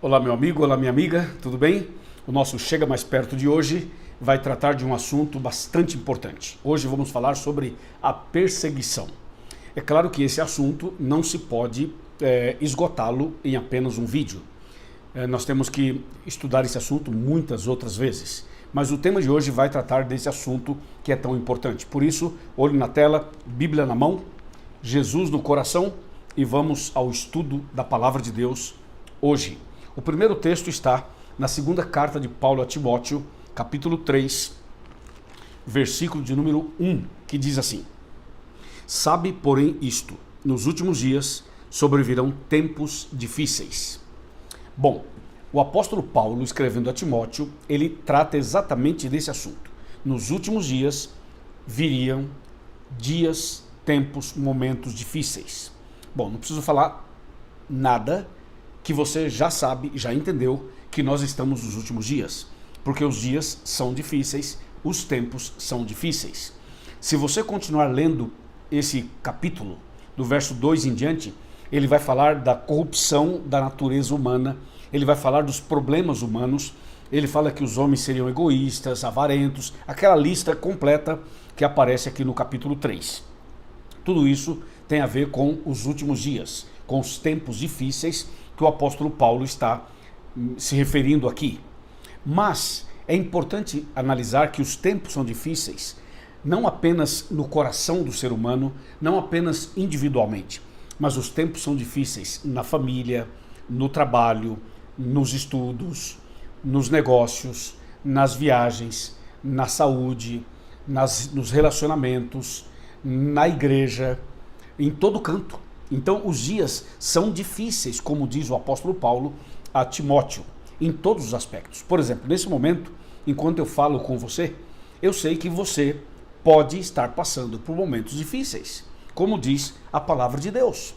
Olá, meu amigo, olá, minha amiga, tudo bem? O nosso Chega Mais Perto de hoje vai tratar de um assunto bastante importante. Hoje vamos falar sobre a perseguição. É claro que esse assunto não se pode esgotá-lo em apenas um vídeo. Nós temos que estudar esse assunto muitas outras vezes. Mas o tema de hoje vai tratar desse assunto que é tão importante. Por isso, olho na tela, Bíblia na mão, Jesus no coração e vamos ao estudo da Palavra de Deus hoje. O primeiro texto está na segunda carta de Paulo a Timóteo, capítulo 3, versículo de número 1, que diz assim: Sabe, porém, isto, nos últimos dias sobrevirão tempos difíceis. Bom, o apóstolo Paulo, escrevendo a Timóteo, ele trata exatamente desse assunto. Nos últimos dias viriam dias, tempos, momentos difíceis. Bom, não preciso falar nada que você já sabe, já entendeu que nós estamos nos últimos dias, porque os dias são difíceis, os tempos são difíceis. Se você continuar lendo esse capítulo, do verso 2 em diante, ele vai falar da corrupção da natureza humana, ele vai falar dos problemas humanos, ele fala que os homens seriam egoístas, avarentos, aquela lista completa que aparece aqui no capítulo 3. Tudo isso tem a ver com os últimos dias, com os tempos difíceis que o apóstolo Paulo está se referindo aqui. Mas é importante analisar que os tempos são difíceis, não apenas no coração do ser humano, não apenas individualmente, mas os tempos são difíceis na família, no trabalho, nos estudos, nos negócios, nas viagens, na saúde, nos relacionamentos, na igreja, em todo canto. Então os dias são difíceis, como diz o apóstolo Paulo a Timóteo, em todos os aspectos. Por exemplo, nesse momento, enquanto eu falo com você, eu sei que você pode estar passando por momentos difíceis, como diz a palavra de Deus.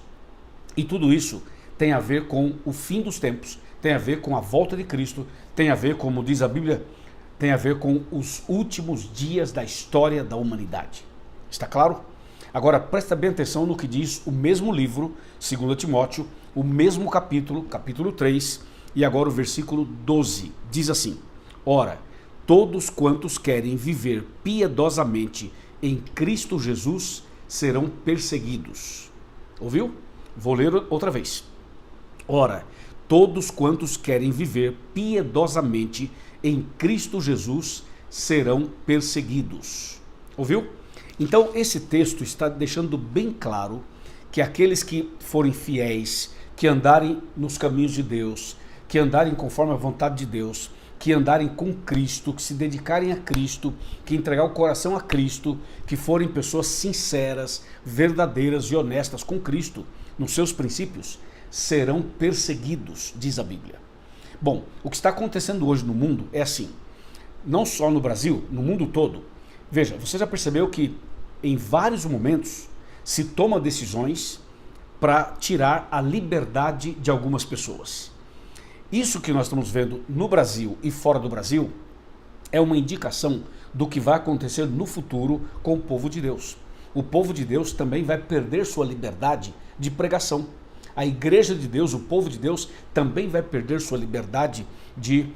E tudo isso tem a ver com o fim dos tempos, tem a ver com a volta de Cristo, tem a ver, como diz a Bíblia, tem a ver com os últimos dias da história da humanidade. Está claro? Agora, presta bem atenção no que diz o mesmo livro, 2 Timóteo, o mesmo capítulo, capítulo 3, e agora o versículo 12, diz assim: Ora, todos quantos querem viver piedosamente em Cristo Jesus serão perseguidos. Ouviu? Vou ler outra vez. Ora, todos quantos querem viver piedosamente em Cristo Jesus serão perseguidos. Ouviu? Então, esse texto está deixando bem claro que aqueles que forem fiéis, que andarem nos caminhos de Deus, que andarem conforme a vontade de Deus, que andarem com Cristo, que se dedicarem a Cristo, que entregar o coração a Cristo, que forem pessoas sinceras, verdadeiras e honestas com Cristo, nos seus princípios, serão perseguidos, diz a Bíblia. Bom, o que está acontecendo hoje no mundo é assim, não só no Brasil, no mundo todo. Veja, você já percebeu que em vários momentos se toma decisões para tirar a liberdade de algumas pessoas. Isso que nós estamos vendo no Brasil e fora do Brasil é uma indicação do que vai acontecer no futuro com o povo de Deus. O povo de Deus também vai perder sua liberdade de pregação. A igreja de Deus, o povo de Deus, também vai perder sua liberdade de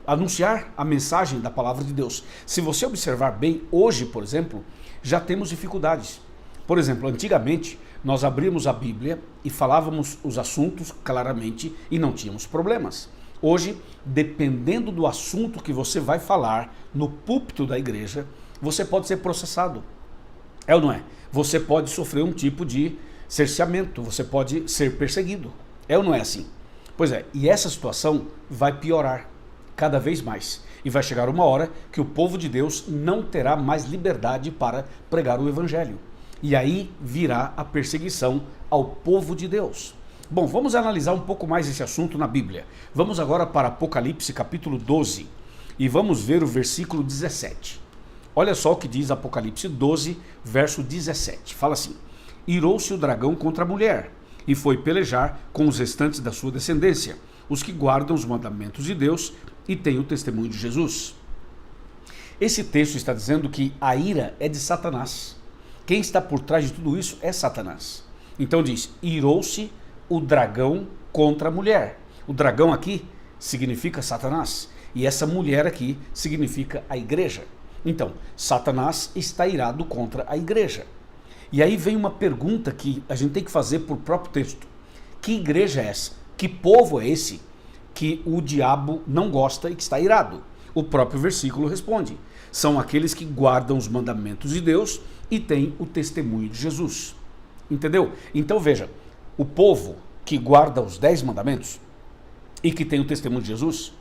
anunciar a mensagem da palavra de Deus. Se você observar bem, hoje, por exemplo, já temos dificuldades. Por exemplo, antigamente, nós abríamos a Bíblia e falávamos os assuntos claramente e não tínhamos problemas. Hoje, dependendo do assunto que você vai falar no púlpito da igreja, você pode ser processado. É ou não é? Você pode sofrer um tipo de cerceamento, você pode ser perseguido. É ou não é assim? Pois é, e essa situação vai piorar cada vez mais. E vai chegar uma hora que o povo de Deus não terá mais liberdade para pregar o evangelho. E aí virá a perseguição ao povo de Deus. Bom, vamos analisar um pouco mais esse assunto na Bíblia. Vamos agora para Apocalipse capítulo 12 e vamos ver o versículo 17. Olha só o que diz Apocalipse 12, verso 17. Fala assim: Irou-se o dragão contra a mulher e foi pelejar com os restantes da sua descendência, os que guardam os mandamentos de Deus e têm o testemunho de Jesus. Esse texto está dizendo que a ira é de Satanás. Quem está por trás de tudo isso é Satanás. Então diz, irou-se o dragão contra a mulher. O dragão aqui significa Satanás, e essa mulher aqui significa a igreja. Então, Satanás está irado contra a igreja. E aí vem uma pergunta que a gente tem que fazer por próprio texto. Que igreja é essa? Que povo é esse que o diabo não gosta e que está irado? O próprio versículo responde. São aqueles que guardam os mandamentos de Deus e têm o testemunho de Jesus. Entendeu? Então veja, o povo que guarda os 10 mandamentos e que tem o testemunho de Jesus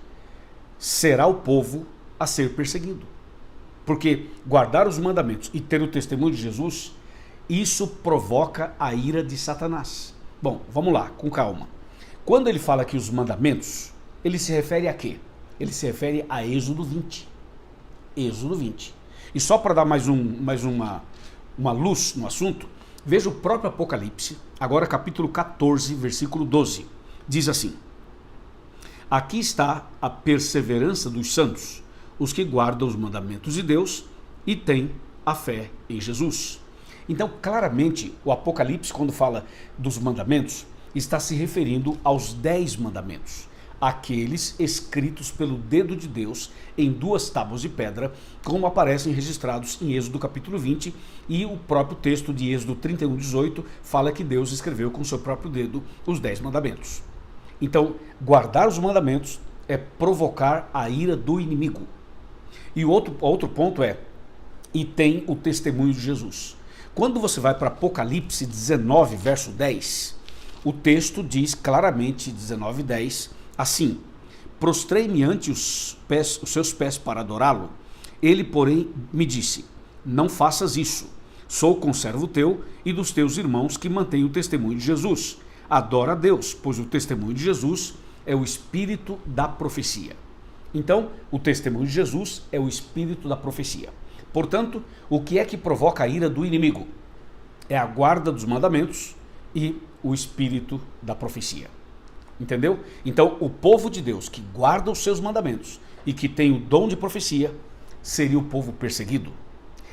será o povo a ser perseguido. Porque guardar os mandamentos e ter o testemunho de Jesus, isso provoca a ira de Satanás. Bom, vamos lá, com calma. Quando ele fala aqui os mandamentos, ele se refere a quê? Ele se refere a Êxodo 20. Êxodo 20. E só para dar mais uma luz no assunto, veja o próprio Apocalipse, agora capítulo 14, versículo 12. Diz assim: aqui está a perseverança dos santos, os que guardam os mandamentos de Deus e têm a fé em Jesus. Então, claramente, o Apocalipse, quando fala dos mandamentos, está se referindo aos 10 mandamentos, aqueles escritos pelo dedo de Deus em 2 tábuas de pedra, como aparecem registrados em Êxodo capítulo 20, e o próprio texto de Êxodo 31:18 fala que Deus escreveu com seu próprio dedo os 10 mandamentos. Então, guardar os mandamentos é provocar a ira do inimigo. E o outro ponto é, e tem o testemunho de Jesus. Quando você vai para Apocalipse 19, verso 10, o texto diz claramente, 19:10, assim: prostrei-me ante os seus pés para adorá-lo. Ele, porém, me disse: não faças isso. Sou conservo teu e dos teus irmãos que mantêm o testemunho de Jesus. Adora a Deus, pois o testemunho de Jesus é o espírito da profecia. Então, o testemunho de Jesus é o espírito da profecia. Portanto, o que é que provoca a ira do inimigo? É a guarda dos mandamentos e o espírito da profecia. Entendeu? Então, o povo de Deus que guarda os seus mandamentos e que tem o dom de profecia seria o povo perseguido.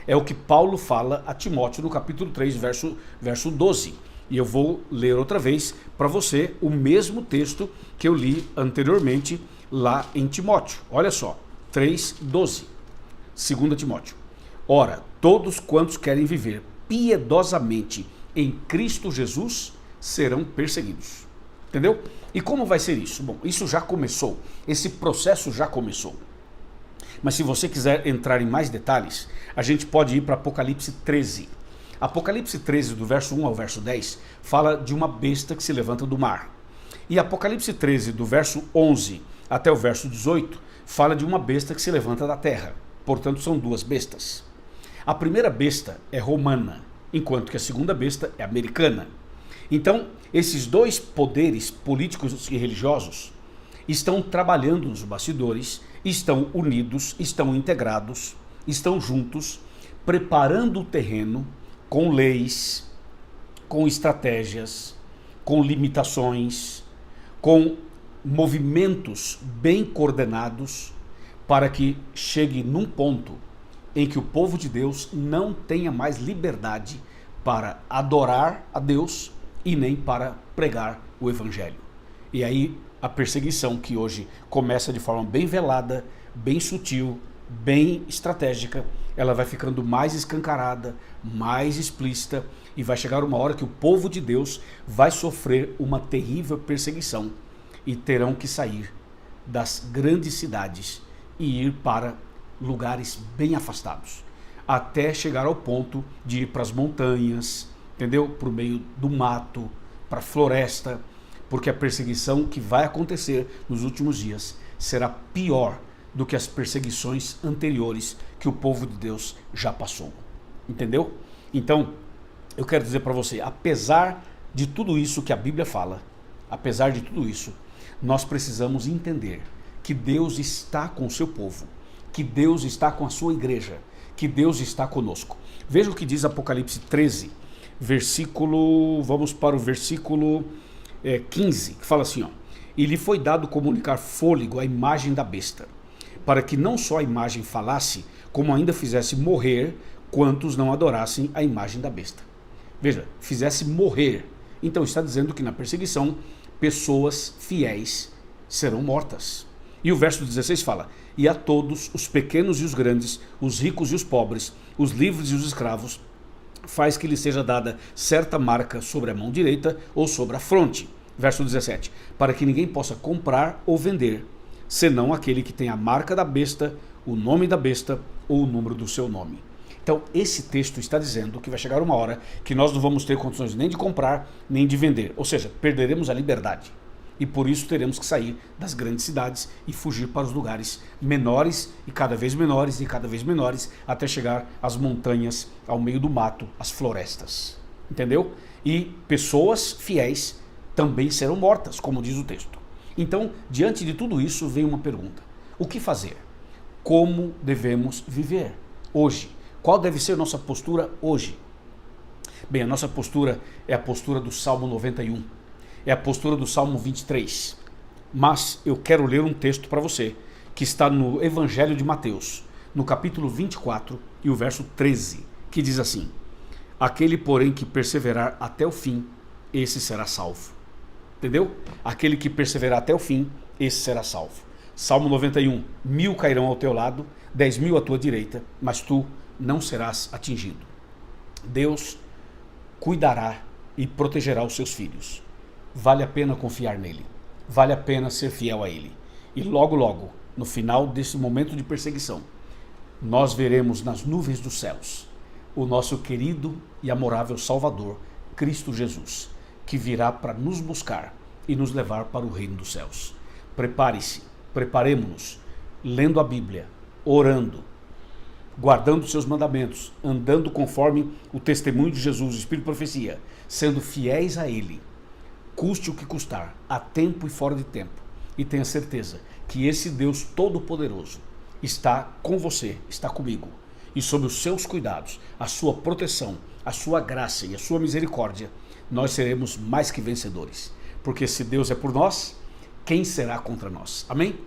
É o que Paulo fala a Timóteo no capítulo 3, verso 12. E eu vou ler outra vez para você o mesmo texto que eu li anteriormente lá em Timóteo. Olha só, 3:12, 2 Timóteo. Ora, todos quantos querem viver piedosamente em Cristo Jesus serão perseguidos. Entendeu? E como vai ser isso? Bom, isso já começou, esse processo já começou. Mas se você quiser entrar em mais detalhes, a gente pode ir para Apocalipse 13. Apocalipse 13, do verso 1 ao verso 10, fala de uma besta que se levanta do mar. E Apocalipse 13, do verso 11 até o verso 18, fala de uma besta que se levanta da terra. Portanto, são 2 bestas. A primeira besta é romana, enquanto que a segunda besta é americana. Então, esses 2 poderes políticos e religiosos estão trabalhando nos bastidores, estão unidos, estão integrados, estão juntos, preparando o terreno com leis, com estratégias, com limitações, com movimentos bem coordenados, para que chegue num ponto em que o povo de Deus não tenha mais liberdade para adorar a Deus e nem para pregar o evangelho. E aí a perseguição, que hoje começa de forma bem velada, bem sutil, bem estratégica, ela vai ficando mais escancarada, mais explícita, e vai chegar uma hora que o povo de Deus vai sofrer uma terrível perseguição e terão que sair das grandes cidades e ir para lugares bem afastados, até chegar ao ponto de ir para as montanhas, entendeu? Para o meio do mato, para a floresta, porque a perseguição que vai acontecer nos últimos dias será pior do que as perseguições anteriores que o povo de Deus já passou. Entendeu? Então, eu quero dizer para você, apesar de tudo isso que a Bíblia fala, apesar de tudo isso, nós precisamos entender que Deus está com o seu povo, que Deus está com a sua igreja, que Deus está conosco. Veja o que diz Apocalipse 13, vamos para o versículo 15, que fala assim, ó: e lhe foi dado comunicar fôlego à imagem da besta, para que não só a imagem falasse, como ainda fizesse morrer quantos não adorassem a imagem da besta. Veja, fizesse morrer. Então está dizendo que na perseguição, pessoas fiéis serão mortas. E o verso 16 fala: e a todos, os pequenos e os grandes, os ricos e os pobres, os livres e os escravos, faz que lhe seja dada certa marca sobre a mão direita ou sobre a fronte. Verso 17, para que ninguém possa comprar ou vender, senão aquele que tem a marca da besta, o nome da besta ou o número do seu nome. Então, esse texto está dizendo que vai chegar uma hora que nós não vamos ter condições nem de comprar, nem de vender. Ou seja, perderemos a liberdade. E por isso teremos que sair das grandes cidades e fugir para os lugares menores e cada vez menores e cada vez menores, até chegar às montanhas, ao meio do mato, às florestas. Entendeu? E pessoas fiéis também serão mortas, como diz o texto. Então, diante de tudo isso, vem uma pergunta. O que fazer? Como devemos viver hoje? Qual deve ser nossa postura hoje? Bem, a nossa postura é a postura do Salmo 91. É a postura do Salmo 23. Mas eu quero ler um texto para você, que está no Evangelho de Mateus, no capítulo 24 e o verso 13, que diz assim: aquele, porém, que perseverar até o fim, esse será salvo. Entendeu? Aquele que perseverar até o fim, esse será salvo. Salmo 91, 1000 cairão ao teu lado, 10.000 à tua direita, mas tu não serás atingido. Deus cuidará e protegerá os seus filhos. Vale a pena confiar nele. Vale a pena ser fiel a ele. E logo, logo, no final desse momento de perseguição, nós veremos nas nuvens dos céus o nosso querido e amorável Salvador, Cristo Jesus, que virá para nos buscar e nos levar para o reino dos céus. Prepare-se, preparemo-nos, lendo a Bíblia, orando, guardando os seus mandamentos, andando conforme o testemunho de Jesus, o Espírito de profecia, sendo fiéis a ele, custe o que custar, a tempo e fora de tempo. E tenha certeza que esse Deus Todo-Poderoso está com você, está comigo, e sob os seus cuidados, a sua proteção, a sua graça e a sua misericórdia, nós seremos mais que vencedores. Porque se Deus é por nós, quem será contra nós? Amém?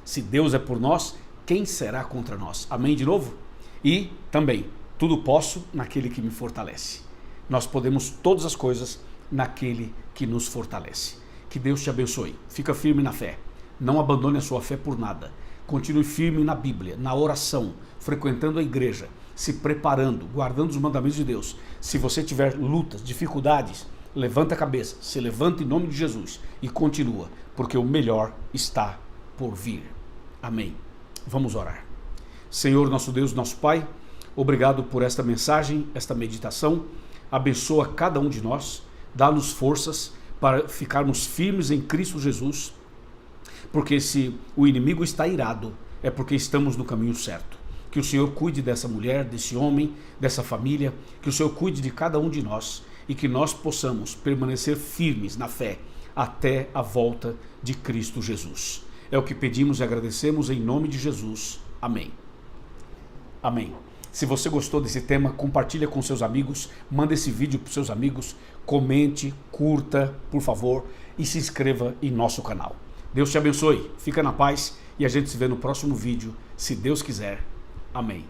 Se Deus é por nós, quem será contra nós? Amém de novo? E também, tudo posso naquele que me fortalece. Nós podemos todas as coisas naquele que nos fortalece. Que Deus te abençoe. Fica firme na fé. Não abandone a sua fé por nada. Continue firme na Bíblia, na oração, frequentando a igreja, se preparando, guardando os mandamentos de Deus. Se você tiver lutas, dificuldades, levanta a cabeça, se levanta em nome de Jesus e continua, porque o melhor está por vir. Amém. Vamos orar. Senhor, nosso Deus, nosso Pai, obrigado por esta mensagem, esta meditação. Abençoa cada um de nós, dá-nos forças para ficarmos firmes em Cristo Jesus, porque se o inimigo está irado, é porque estamos no caminho certo. Que o Senhor cuide dessa mulher, desse homem, dessa família, que o Senhor cuide de cada um de nós e que nós possamos permanecer firmes na fé até a volta de Cristo Jesus. É o que pedimos e agradecemos em nome de Jesus. Amém. Amém. Se você gostou desse tema, compartilha com seus amigos, manda esse vídeo para os seus amigos, comente, curta, por favor, e se inscreva em nosso canal. Deus te abençoe, fica na paz e a gente se vê no próximo vídeo, se Deus quiser. Amém.